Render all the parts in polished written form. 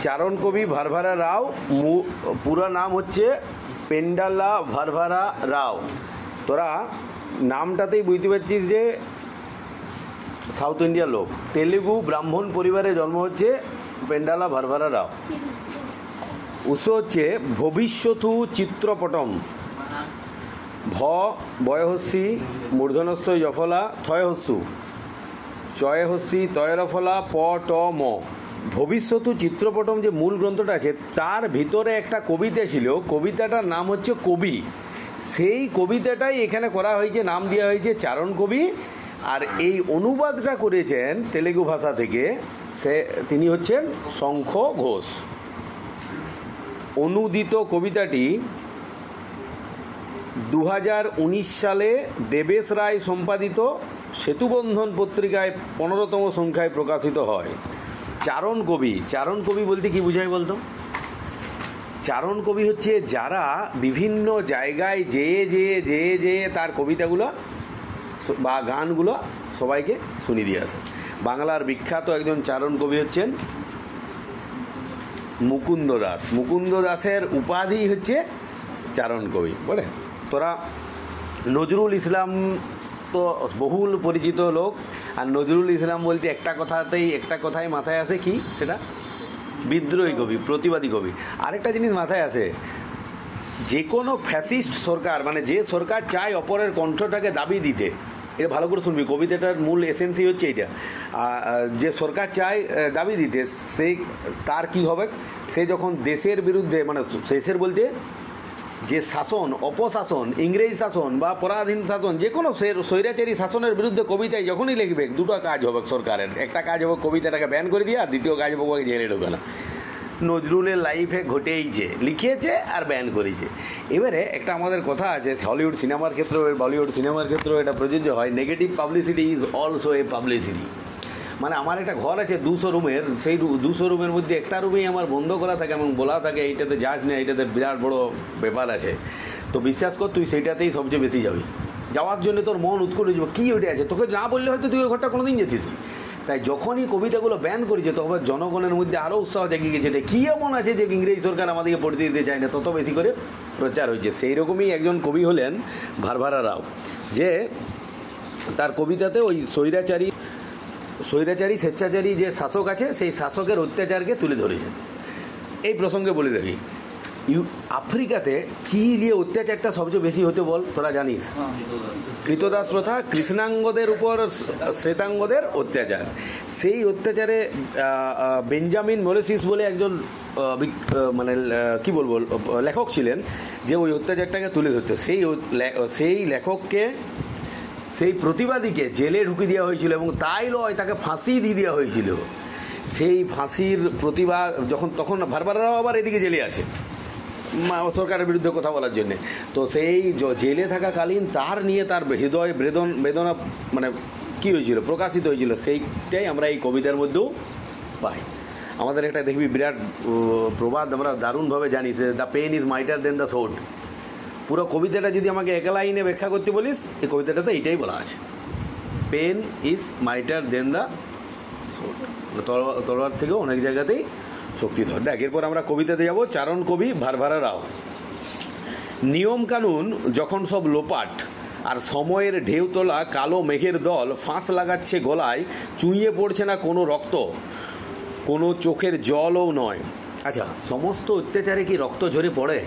চারণ কবি ভারভারা রাও, পুরো নাম হচ্ছে পেন্ডালা ভারভারা রাও। তোরা নামটাতেই বুঝতে পারছিস যে সাউথ ইন্ডিয়ার লোক। তেলেগু ব্রাহ্মণ পরিবারে জন্ম হচ্ছে পেন্ডালা ভারভারা রাও। উৎস হচ্ছে ভবিষ্যতু চিত্রপটম। বয়হস্যি মূর্ধনস্য জফলা থয়হস্যু চয়হস্যি তয়রফলা ম। ভবিষ্যতু চিত্রপটম যে মূল গ্রন্থটা আছে তার ভিতরে একটা কবিতা ছিল, কবিতাটার নাম হচ্ছে কবি। সেই কবিতাটাই এখানে করা হয়েছে, নাম দেওয়া হয়েছে চারণ কবি। আর এই অনুবাদটা করেছেন তেলেগু ভাষা থেকে, তিনি হচ্ছেন শঙ্খ ঘোষ। অনুদিত কবিতাটি 2019 সালে দেবেশ রায় সম্পাদিত সেতুবন্ধন পত্রিকায় 15তম সংখ্যায় প্রকাশিত হয়। চারণ কবি, চারণ কবি বলতে কি বোঝায় বলতো? চারণ কবি হচ্ছে যারা বিভিন্ন জায়গায় যেয়ে তার কবিতাগুলো বা গানগুলো সবাইকে শুনিয়ে দিয়ে আসে। বাংলার বিখ্যাত একজন চারণ কবি হচ্ছেন মুকুন্দ দাস। মুকুন্দ দাসের উপাধি হচ্ছে চারণ কবি, বলে। তোরা নজরুল ইসলাম তো বহুল পরিচিত লোক, আর নজরুল ইসলাম বলতে একটা কথাই মাথায় আসে, কি সেটা? বিদ্রোহী কবি, প্রতিবাদী কবি। আরেকটা জিনিস মাথায় আসে, যে কোনো ফ্যাসিস্ট সরকার, মানে যে সরকার চায় অপরের কণ্ঠটাকে দাবি দিতে, এটা ভালো করে শুনবি, কবিতাটার মূল এসেন্সই হচ্ছে এইটা। যে সরকার চায় দাবি দিতে, তার কি হবে? সে যখন দেশের বিরুদ্ধে, মানে দেশের বলতে যে শাসন, অপশাসন, ইংরেজ শাসন বা পরাধীন শাসন, যে কোনো স্বৈরাচারী শাসনের বিরুদ্ধে কবিতায় যখনই লিখবে, দুটো কাজ হবে সরকারের। একটা কাজ হবে কবিতাটাকে ব্যান করে দিয়ে, আর দ্বিতীয় কাজ হবে ওকে জেলে ঢোকানো। নজরুলের লাইফে ঘটেইছে, লিখিয়েছে আর ব্যান করেছে। এবারে একটা আমাদের কথা আছে, হলিউড সিনেমার ক্ষেত্রেও বলিউড সিনেমার ক্ষেত্রেও এটা প্রযোজ্য হয়, negative publicity is also a publicity. মানে আমার একটা ঘর আছে 200 রুমের, সেই 200 রুমের মধ্যে একটা রুমেই আমার বন্ধ করা থাকে এবং বলা থাকে এইটাতে যাস না, এইটাতে বিরাট বড় ব্যাপার আছে। তো বিশ্বাস কর, তুই সেইটাতেই সবচেয়ে বেশি যাবি। যাওয়ার জন্য তোর মন উৎকট হয়ে যাবে, কী ওইটা আছে, তোকে না বললে হয়তো তুই ওই ঘরটা কোনোদিন যেতিস। তাই যখনই কবিতাগুলো ব্যান করেছে, তখন জনগণের মধ্যে আরও উৎসাহ জাগিয়ে গেছে, এটা কী এমন আছে যে ইংরেজ সরকার আমাদেরকে পড়তে দিতে চায় না, তত বেশি করে প্রচার হয়েছে। সেই রকমই একজন কবি হলেন ভারভারা রাও, যে তার কবিতাতে ওই স্বৈরাচারী স্বেচ্ছাচারী যে শাসক আছে, সেই শাসকের অত্যাচারকে তুলে ধরেছেন। এই প্রসঙ্গে বলে দেখি, আফ্রিকাতে কী নিয়ে অত্যাচারটা সবচেয়ে বেশি হতে বল, তোরা জানিস? কৃতদাস প্রথা, কৃষ্ণাঙ্গদের উপর শ্বেতাঙ্গদের অত্যাচার। সেই অত্যাচারে বেঞ্জামিন মোলেসিস বলে একজন মানে কি বলবো লেখক ছিলেন, যে ওই অত্যাচারটাকে তুলে ধরতে। সেই লেখককে, সেই প্রতিবাদীকে জেলে ঢুকিয়ে দেওয়া হয়েছিল, এবং তাই নয়, তাকে ফাঁসি দিয়ে দেওয়া হয়েছিল। সেই ফাঁসির প্রতিবাদ তখন ভারভারারাও আবার এদিকে জেলে আছে সরকারের বিরুদ্ধে কথা বলার জন্যে। তো সেই জেলে থাকাকালীন তার নিয়ে তার হৃদয় বেদনা মানে কী হয়েছিল, প্রকাশিত হয়েছিল, সেইটাই আমরা এই কবিতার মধ্যেও পাই। আমাদের একটা দেখবি বিরাট প্রবাদ আমরা দারুণভাবে জানি, the pen is mightier than the sword. পুরো কবিতাটা যদি আমাকে এক লাইনে ব্যাখ্যা করতে বলিস, এই কবিতাটাতে এইটাই বলা আছে, pen is mightier than the sword. তলোয়ার থেকেও অনেক জায়গাতেই শক্তিধর। দেখ, এরপর আমরা কবিতাতে যাব। চারণ কবি ভারভারা রাও। নিয়মকানুন যখন সব লোপাট, আর সময়ের ঢেউ তোলা কালো মেঘের দল ফাঁস লাগাচ্ছে গলায়, চুইয়ে পড়ছে না কোনো রক্ত, কোনো চোখের জলও নয়। আচ্ছা, সমস্ত অত্যাচারে কি রক্ত ঝরে পড়ে?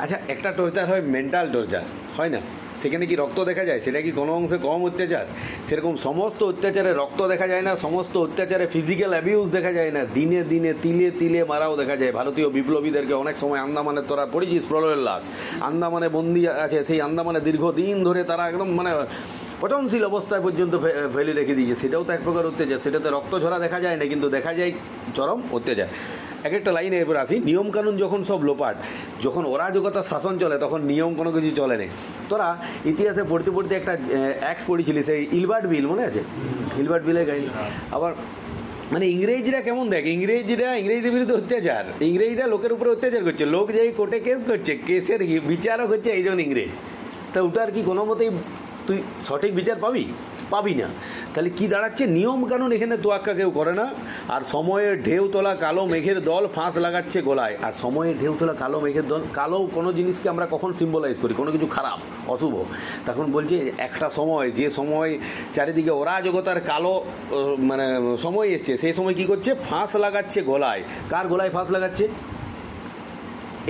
আচ্ছা, একটা টর্চার হয় মেন্টাল টর্চার, হয় না? সেখানে কি রক্ত দেখা যায়? সেটা কি কোনো অংশে কম অত্যাচার? সেরকম সমস্ত অত্যাচারে রক্ত দেখা যায় না, সমস্ত অত্যাচারে ফিজিক্যাল অ্যাবিউজ দেখা যায় না, দিনে দিনে তিলে তিলে মারাও দেখা যায়। ভারতীয় বিপ্লবীদেরকে অনেক সময় আন্দামানে, তোরা পড়েছিস প্রলয়ের লাশ, আন্দামানে বন্দি আছে, সেই আন্দামানে দীর্ঘদিন ধরে তারা একদম মানে পচনশীল অবস্থায় পর্যন্ত ফেলে রেখে দিয়েছে। সেটাও তো এক প্রকার অত্যাচার। সেটাতে রক্ত ঝরা দেখা যায় না, কিন্তু দেখা যায় চরম অত্যাচার। এক একটা লাইনে এরপর আসি। নিয়মকানুন যখন সব লোপাট, যখন অরাজকতার শাসন চলে, তখন নিয়ম কোনো কিছু চলে না। তোরা ইতিহাসে পড়তে পড়তে একটা অ্যাক্ট পড়েছিলি, সেই ইলবার্ট বিল, মনে আছে? ইলবার্ট বিলের কাহিনী। আবার মানে ইংরেজরা কেমন, দেখ, ইংরেজদের বিরুদ্ধে অত্যাচার, ইংরেজরা লোকের উপরে অত্যাচার করছে, লোক যেই কোর্টে কেস করছে, কেসের বিচারক হচ্ছে এইজন ইংরেজ। তা ওটার কি কোনো মতেই তুই সঠিক বিচার পাবি? পাবি না। তাহলে কি দাঁড়াচ্ছে, নিয়ম কানুন এখানে তোয়াক্কা কেউ করে না। আর সময়ের ঢেউ তোলা কালো মেঘের দল ফাঁস লাগাচ্ছে গলায়। আর সময়ের ঢেউ তোলা কালো মেঘের দল, কালো কোনো জিনিসকে আমরা কখন সিম্বলাইজ করি, কোনো কিছু খারাপ অশুভ। তখন বলছে একটা সময়, যে সময় চারিদিকে অরাজকতার কালো মানে সময় এসছে, সেই সময় কি করছে, ফাঁস লাগাচ্ছে গলায়। কার গলায় ফাঁস লাগাচ্ছে?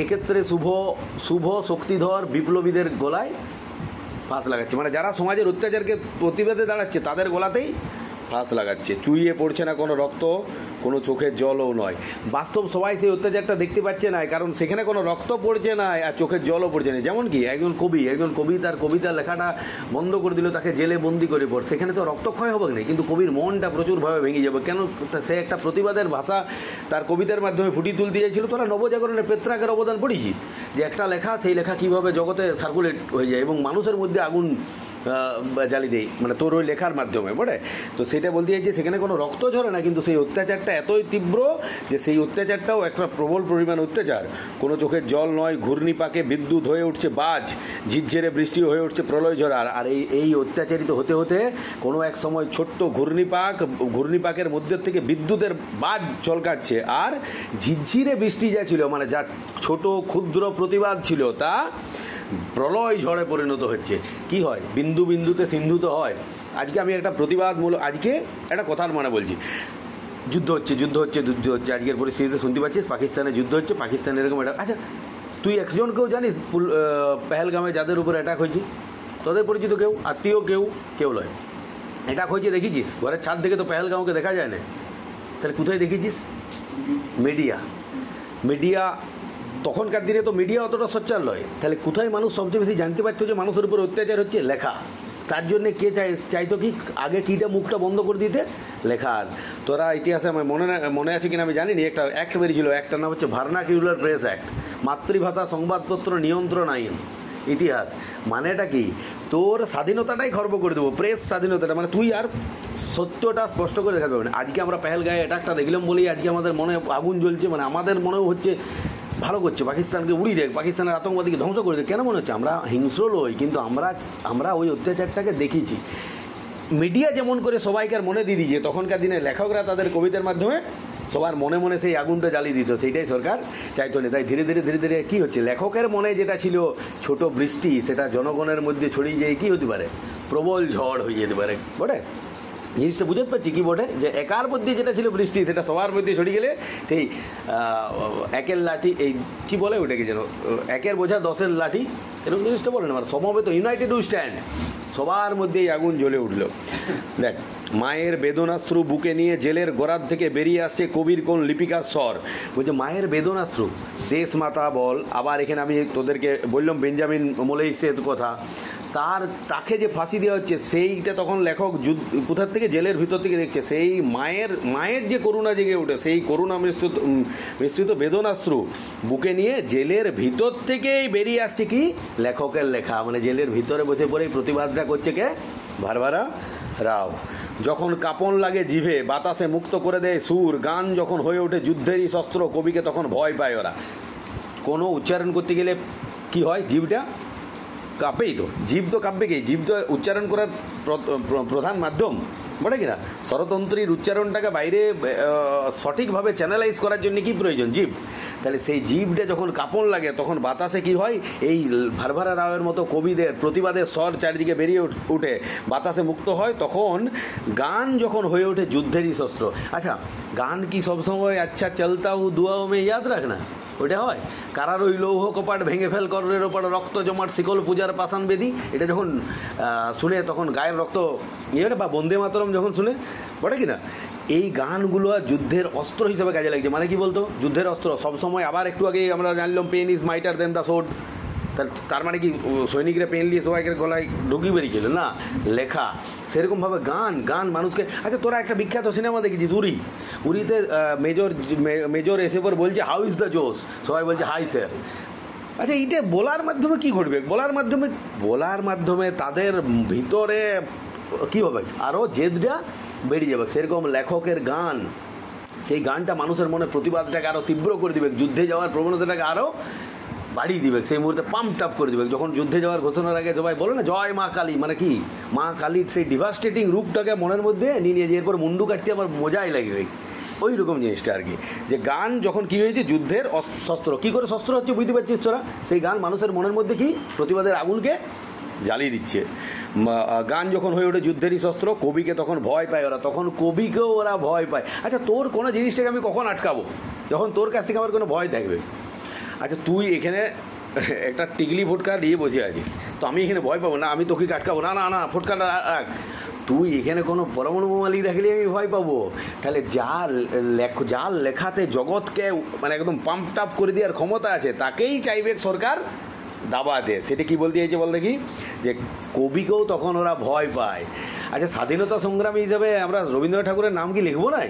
এক্ষেত্রে শুভ শক্তিধর বিপ্লবীদের গলায় ফাঁস লাগাচ্ছে, মানে যারা সমাজের অত্যাচারকে প্রতিবাদে দাঁড়াচ্ছে তাদের গলাতেই ফাঁস লাগাচ্ছে। চুইয়ে পড়ছে না কোনো রক্ত, কোনো চোখের জলও নয়। বাস্তব সবাই সেই অত্যাচারটা দেখতে পাচ্ছে না, কারণ সেখানে কোনো রক্ত পড়ছে না আর চোখের জলও পড়ছে না। যেমন কি একজন কবি তার কবিতা লেখাটা বন্ধ করে দিল, তাকে জেলে বন্দি করে পড়, সেখানে তো রক্তক্ষয় হবে না, কিন্তু কবির মনটা প্রচুরভাবে ভেঙে যাবে। কেন? সে একটা প্রতিবাদের ভাষা তার কবিতার মাধ্যমে ফুটিয়ে তুলতে চেয়েছিল। তোরা নবজাগরণের পেত্রাকের অবদান পড়েছিস, যে একটা লেখা, সেই লেখা কীভাবে জগতে সার্কুলেট হয়ে যায় এবং মানুষের মধ্যে আগুন জ্বালি দেয়, মানে তোর ওই লেখার মাধ্যমে, বটে। তো সেটা বলতে চাইছে সেখানে কোনো রক্ত ঝরে না, কিন্তু সেই অত্যাচারটা এতই তীব্র যে সেই অত্যাচারটাও একটা প্রবল পরিমাণ অত্যাচার। কোনো চোখের জল নয়, ঘূর্ণিপাকে বিদ্যুৎ হয়ে উঠছে বাজ, ঝিরঝিরে বৃষ্টি হয়ে উঠছে প্রলয় ঝড়। আর এই অত্যাচারিত হতে হতে কোনো এক সময় ছোট্ট ঘূর্ণিপাকের মধ্যে থেকে বিদ্যুতের বাজ চলকাচ্ছে, আর ঝিরঝিরে বৃষ্টি যা ছিল, মানে যা ছোট ক্ষুদ্র প্রতিবাদ ছিল, তা প্রলয় ঝড়ে পরিণত হচ্ছে। কি হয়, বিন্দু বিন্দুতে সিন্ধু তো হয়। আজকে আমি একটা প্রতিবাদমূলক, আজকে একটা কথার মানে বলছি, যুদ্ধ হচ্ছে। আজকের পরিস্থিতিতে শুনতে পাচ্ছিস পাকিস্তানে যুদ্ধ হচ্ছে, পাকিস্তানে এরকম একটা। আচ্ছা, তুই একজনকেও জানিস পেহেলগামে যাদের উপর অ্যাটাক হয়েছে? তোদের পরিচিত কেউ, আত্মীয় কেউ নয়, অ্যাটাক হয়েছে দেখেছিস? ঘরের ছাদ থেকে তো পেহেলগাঁওকে দেখা যায় না। তাহলে কোথায় দেখেছিস? মিডিয়া তখনকার দিনে তো মিডিয়া অতটা সোচ্চার নয়। তাহলে কোথায় মানুষ সবচেয়ে বেশি জানতে পারতো যে মানুষের উপর অত্যাচার হচ্ছে? লেখা। তার জন্যে কে চাইতো কি আগে কীটা মুখটা বন্ধ করে দিতে? লেখার। তোরা ইতিহাসে আমার মনে আছে কিনা আমি জানি না, একটা অ্যাক্ট বেরিয়েছিল, একটার নাম হচ্ছে ভার্নাকিউলার প্রেস অ্যাক্ট, মাতৃভাষা সংবাদপত্র নিয়ন্ত্রণ আইন। ইতিহাস মানেটা কি, তোর স্বাধীনতাটাই খর্ব করে দেবো, প্রেস স্বাধীনতাটা, মানে তুই আর সত্যটা স্পষ্ট করে দেখাতে পারবি না। আজকে আমরা পেহেলগাঁয়ে অ্যাটাকটা দেখলাম বলেই আজকে আমাদের মনে আগুন জ্বলছে, মানে আমাদের মনেও হচ্ছে ভালো করছে, পাকিস্তানকে উড়িয়ে দেখ, পাকিস্তানের আতঙ্কবাদীকে ধ্বংস করে দেখ। কেন মনে হচ্ছে আমরা হিংস্র লই, কিন্তু আমরা ওই অত্যাচারটাকে দেখেছি। মিডিয়া যেমন করে সবাইকার মনে দিয়ে দিয়েছে, তখনকার দিনে লেখকরা তাদের কবিতার মাধ্যমে সবার মনে মনে সেই আগুনটা জ্বালিয়ে দিত, সেইটাই সরকার চাইতো না। তাই ধীরে ধীরে কী হচ্ছে, লেখকের মনে যেটা ছিল ছোট বৃষ্টি, সেটা জনগণের মধ্যে ছড়িয়ে যেয়ে কী হতে পারে, প্রবল ঝড় হয়ে যেতে পারে, বটে। জিনিসটা বুঝতে পারছি কি বটে, যে একার মধ্যে যেটা ছিল বৃষ্টি, সেটা সবার মধ্যে ছড়িয়ে গেলে সেই একের লাঠি, এই কি বলে ওটাকে যেন, একের বোঝা 10-এর লাঠি, এরকম জিনিসটা বলে না, মানে সমবেত ইউনাইটেড উই স্ট্যান্ড, সবার মধ্যে এই আগুন জ্বলে উঠল। দেখ, মায়ের বেদনাশ্রু বুকে নিয়ে জেলের গোড়ার থেকে বেরিয়ে আসছে কবির কোন লিপিকার স্বর। বলছে মায়ের বেদনাশ্রু, দেশ মাতা বল। আবার এখানে আমি তোদেরকে বললাম বেঞ্জামিন মোলেইসের কথা, তাকে যে ফাঁসি দেওয়া হচ্ছে, সেইটা তখন লেখক কোথার থেকে, জেলের ভিতর থেকে দেখছে, সেই মায়ের যে করুণা জেগে ওঠে, সেই করুণা মিশ্রিত বেদনাশ্রু বুকে নিয়ে জেলের ভিতর থেকেই বেরিয়ে আসছে কি, লেখকের লেখা। মানে জেলের ভিতরে বসে পড়েই প্রতিবাদটা করছে কে, ভারভারা রাও। যখন কাঁপন লাগে জিভে, বাতাসে মুক্ত করে দেয় সুর, গান যখন হয়ে ওঠে যুদ্ধেরই শস্ত্র, কবিকে তখন ভয় পায় ওরা। কোনো উচ্চারণ করতে গেলে কি হয়, জিভটা কাঁপেই তো, জীব তো কাঁপবে কি, জীব তো উচ্চারণ করার প্রধান মাধ্যম, বটে কিনা। স্বরতন্ত্রীর উচ্চারণটাকে বাইরে সঠিকভাবে চ্যানেলাইজ করার জন্য কি প্রয়োজন, জীব। তাহলে সেই জীবটা যখন কাঁপন লাগে, তখন বাতাসে কি হয়, এই ভারভারা রাওয়ের মতো কবিদের প্রতিবাদের স্বর চারিদিকে বেরিয়ে উঠে, বাতাসে মুক্ত হয়, তখন গান যখন হয়ে ওঠে যুদ্ধেরই শস্ত্র। আচ্ছা, গান কি সবসময় আচ্ছা চলতা হু দুয়াও মে ইয়াদ রাখনা, ওইটা হয়? কারার ওই লৌহ কপাট ভেঙে ফেল, করণের ওপর রক্ত জমাট শিকল পূজার পাষাণ বেদি, এটা যখন শুনে তখন গায়ের রক্ত ইয়ে, বা বন্দে মাতরম যখন শুনে, বটে কিনা। এই গানগুলো যুদ্ধের অস্ত্র হিসেবে কাজে লাগছে। মানে কি বলতো, যুদ্ধের অস্ত্র সবসময়, আবার একটু আগে আমরা জানলাম pen is mightier than the sword, তার মানে কি সৈনিকরা পেন নিয়ে সবাইকে গলায় ঢুকিয়ে বেরিয়েছিল না, লেখা। সেরকমভাবে গান মানুষকে। আচ্ছা, তোরা একটা বিখ্যাত সিনেমা দেখেছিস উরিতে মেজর এসে পর বলছে হাউ ইজ দ্য জোস, সবাই বলছে হাই স্যার। আচ্ছা, এইটা বলার মাধ্যমে কি ঘটবে, বলার মাধ্যমে তাদের ভিতরে কী হবে, আরও জেদটা বেরিয়ে যাবে। সেরকম লেখকের গান, সেই গানটা মানুষের মনে প্রতিবাদটাকে আরও তীব্র করে দেবে, যুদ্ধে যাওয়ার প্রবণতাটাকে আরও বাড়িয়ে দিবে, সেই মুহূর্তে পাম্প আপ করে দেবে। যখন যুদ্ধে যাওয়ার ঘোষণার আগে সবাই বলে না জয় মা কালী, মানে কি মা কালীর সেই ডিভাস্টেটিং রূপটাকে মনের মধ্যে নিয়ে নিয়ে যে এরপর মুন্ডু কাটতে আমার মজাই লাগবে, ওই রকম জিনিসটা আর কি। যে গান যখন কী হয়েছে যুদ্ধের শস্ত্র, কী করে শস্ত্র হচ্ছে বুঝতে পারছিস তোরা, সেই গান মানুষের মনের মধ্যে কি প্রতিবাদের আগুনকে জ্বালিয়ে দিচ্ছে। গান যখন হয়ে ওঠে যুদ্ধেরই শস্ত্র, কবিকে তখন ভয় পায় ওরা, তখন কবিকেও ওরা ভয় পায়। আচ্ছা তোর কোনো জিনিসটাকে আমি কখন আটকাবো, যখন তোর কাছ থেকে আমার কোনো ভয় থাকবে। আচ্ছা তুই এখানে একটা টিকলি ফুটকা নিয়ে বসে আছিস, তো আমি এখানে ভয় পাবো না, আমি তোকে আটকাবো না, না না ফুটকাটা রাখ। তুই এখানে কোনো পরমাণু বোমালি রাখলে আমি ভয় পাবো? তাহলে যার লেখাতে জগৎকে মানে একদম পাম্প টাপ করে দেওয়ার ক্ষমতা আছে, তাকেই চাইবে সরকার দাবাতে। সেটা কি বলতে চাইছে বল দেখি, যে কবিকেও তখন ওরা ভয় পায়। আচ্ছা স্বাধীনতা সংগ্রামী হিসাবে আমরা রবীন্দ্রনাথ ঠাকুরের নাম কি লিখবো না?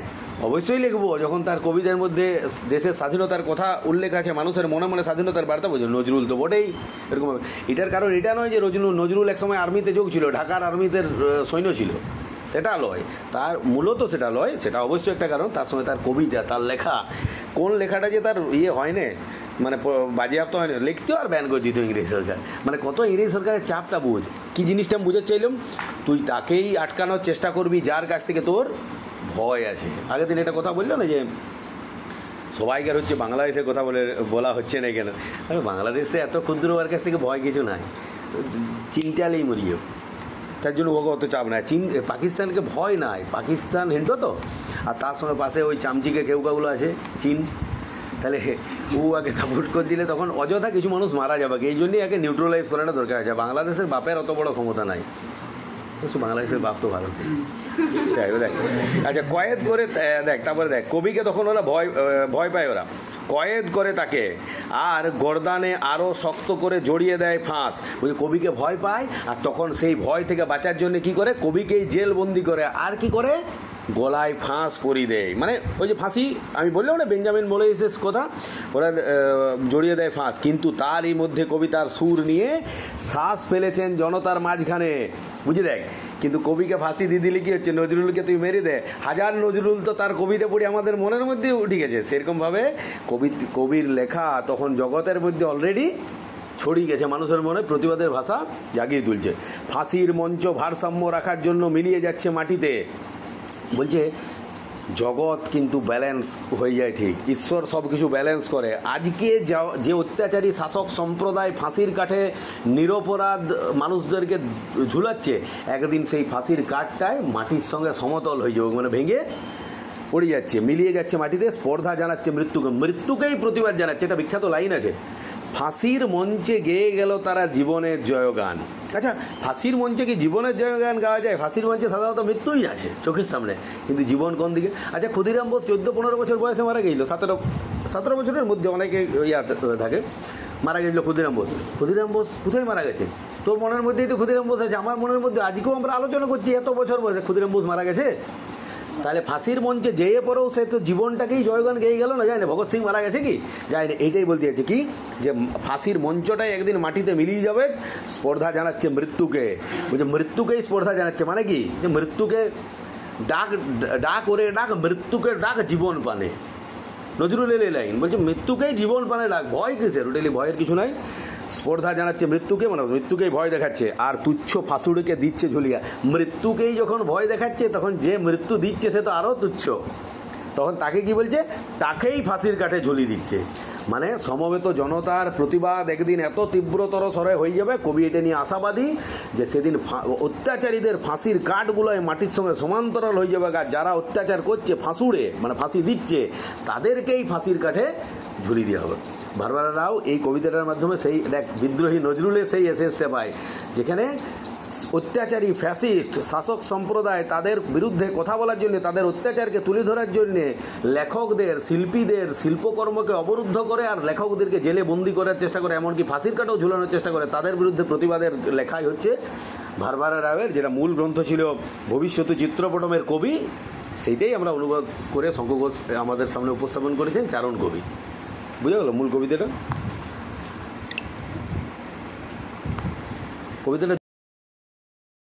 অবশ্যই লিখবো। যখন তার কবিদের মধ্যে দেশের স্বাধীনতার কথা উল্লেখ আছে, মানুষের মনে মনে স্বাধীনতার বার্তা বোঝে। নজরুল তো বটেই এরকম। এটার কারণ এটা নয় যে নজরুল একসময় আর্মিতে যোগ ছিল, ঢাকার আর্মিতে সৈন্য ছিল, সেটা লয়। তার মূলত সেটা লয়, সেটা অবশ্যই একটা কারণ। তার সঙ্গে তার কবিতা, তার লেখা, কোন লেখাটা যে তার হয় না, মানে বাজেয়াপ্ত হয় না, লিখতেও আর ব্যান করে দিত ইংরেজ সরকার। মানে কত ইংরেজ সরকারের চাপটা বুঝ। কী জিনিসটা আমি বুঝতে চাইলাম, তুই তাকেই আটকানোর চেষ্টা করবি যার কাছ থেকে তোর ভয় আছে। আগের দিন একটা কথা বললো না যে সবাইকার হচ্ছে বাংলাদেশের কথা বলা হচ্ছে না কেন, বাংলাদেশে এত ক্ষুদ্র ওর কাছ থেকে ভয় কিছু নাই, চিনটালেই মরিও, তার জন্য ওকে অত চাপ নাই। পাকিস্তানকে ভয় নাই, পাকিস্তান হিন্দ তো, আর তার সঙ্গে পাশে ওই চামচিকে কেউকাগুলো আছে চীন, তাহলে ও আগে সাপোর্ট করে দিলে তখন অযথা কিছু মানুষ মারা যাবে। এই জন্যই একে নিউট্রালাইজ করাটা দরকার আছে। বাংলাদেশের বাপের অত বড় ক্ষমতা নাই, বাংলাদেশের বাপ তো ভারতে। দেখ আচ্ছা কয়েদ করে দেখ, তারপরে দেখ কবিকে তখন ওরা ভয় পায়, ওরা কয়েদ করে তাকে, আর গর্দানে আরও শক্ত করে জড়িয়ে দেয় ফাঁস। ওই কবিকে ভয় পায়, আর তখন সেই ভয় থেকে বাঁচার জন্য কি করে, কবিকেই জেলবন্দি করে, আর কি করে গলায় ফাঁস পরিয়ে দেয়। মানে ওই যে ফাঁসি আমি বললাম না, বেঞ্জামিন মোলেসেস কথা, ওরা জড়িয়ে দেয় ফাঁস। কিন্তু তারই মধ্যে কবিতার সুর নিয়ে শ্বাস ফেলেছেন জনতার মাঝখানে, বুঝে দেখ। কিন্তু কবিকে ফাঁসি দিয়ে দিলে কি হচ্ছে, নজরুলকে তুই মেরে দে, হাজার নজরুল তো তার কবিতা পড়ে আমাদের মনের মধ্যে উঠে গেছে। সেরকমভাবে কবির লেখা তখন জগতের মধ্যে অলরেডি ছড়িয়ে গেছে, মানুষের মনে প্রতিবাদের ভাষা জাগিয়ে তুলছে। ফাঁসির মঞ্চ ভারসাম্য রাখার জন্য মিলিয়ে যাচ্ছে মাটিতে। বলছে জগৎ কিন্তু ব্যালেন্স হয়ে যায়, ঠিক ঈশ্বর সব কিছু ব্যালেন্স করে। আজকে যে অত্যাচারী শাসক সম্প্রদায় ফাঁসির কাঠে নিরপরাধ মানুষদেরকে ঝুলাচ্ছে, একদিন সেই ফাঁসির কাঠটায় মাটির সঙ্গে সমতল হয়ে যাবে, মানে ভেঙে পড়ে যাচ্ছে, মিলিয়ে যাচ্ছে মাটিতে। স্পর্ধা জানাচ্ছে মৃত্যুকেই প্রতিবাদ জানাচ্ছে। এটা বিখ্যাত লাইন আছে, ফাঁসির মঞ্চে গেয়ে গেল তারা জীবনের জয়গান। আচ্ছা ফাঁসির মঞ্চে কি জীবনের জয়গান গাওয়া যায়? ফাঁসির মঞ্চে সাধারণত মৃত্যুই আছে চোখের সামনে, কিন্তু জীবন কোন দিকে? আচ্ছা ক্ষুদিরাম বোস 14-15 বছর বয়সে মারা গেছিল, 17 বছরের মধ্যে অনেকে থাকে, মারা গেছিল ক্ষুদিরাম বোস কোথায় মারা গেছে? তোর মনের মধ্যেই তো ক্ষুদিরাম বোস আছে, আমার মনের মধ্যে। আজকেও আমরা আলোচনা করছি এত বছর বয়সে ক্ষুদিরাম বোস মারা গেছে। তাহলে ফাঁসির মঞ্চে যেয়ে পরেও সে তো জীবনটাকেই জয়গান গেয়ে গেল না, যায় না? ভগৎ সিং মারা গেছে কি যায় না? এইটাই বলতে চাইছে কি, যে ফাঁসির মঞ্চটাই একদিন মাটিতে মিলিয়ে যাবে। স্পর্ধা জানাচ্ছে মৃত্যুকে, বলছে মৃত্যুকেই স্পর্ধা জানাচ্ছে, মানে কি যে মৃত্যুকে ডাক ওরে ডাক, মৃত্যুকে ডাক জীবন পানে। নজরুলের এই লাইন বলছে মৃত্যুকেই জীবন পানে ডাক, ভয় কিসের? ওটালি ভয়ের কিছু নাই। স্পর্ধা জানাচ্ছে মৃত্যুকে, মানে মৃত্যুকেই ভয় দেখাচ্ছে, আর তুচ্ছ ফাঁসুড়িকে দিচ্ছে ঝুলিয়া। মৃত্যুকেই যখন ভয় দেখাচ্ছে, তখন যে মৃত্যু দিচ্ছে সে তো আরও তুচ্ছ, তখন তাকে কি বলছে, তাকেই ফাঁসির কাঠে ঝুলিয়ে দিচ্ছে। মানে সমবেত জনতার প্রতিবাদ একদিন এত তীব্রতর স্বরে হয়ে যাবে, কবি এটা নিয়ে আশাবাদী, যে সেদিন অত্যাচারীদের ফাঁসির কাঠগুলোয় মাটির সঙ্গে সমান্তরাল হয়ে যাবে, আর যারা অত্যাচার করছে ফাঁসুড়ে মানে ফাঁসি দিচ্ছে, তাদেরকেই ফাঁসির কাঠে ঝুলিয়ে দেওয়া হবে। বারবার রাও এই কবিতাটার মাধ্যমে সেই এক বিদ্রোহী নজরুলের সেই এসেসটা পায়, যেখানে অত্যাচারী ফ্যাসিস্ট শাসক সম্প্রদায় তাদের বিরুদ্ধে কথা বলার জন্য, তাদের অত্যাচারকে তুলে ধরার জন্যে লেখকদের, শিল্পীদের শিল্পকর্মকে অবরুদ্ধ করে, আর লেখকদেরকে জেলে বন্দি করার চেষ্টা করে, এমনকি ফাঁসির কাঠেও ঝুলানোর চেষ্টা করে। তাদের বিরুদ্ধে প্রতিবাদের লেখাই হচ্ছে বারবারা রাওয়ের, যেটা মূল গ্রন্থ ছিল ভবিষ্যৎ চিত্রপটমের কবি। সেইটাই আমরা অনুবাদ করে শঙ্কর ঘোষ আমাদের সামনে উপস্থাপন করেছেন, চারণ কবি। বুঝা গেল মূল কবিতাটা? কবিতাটা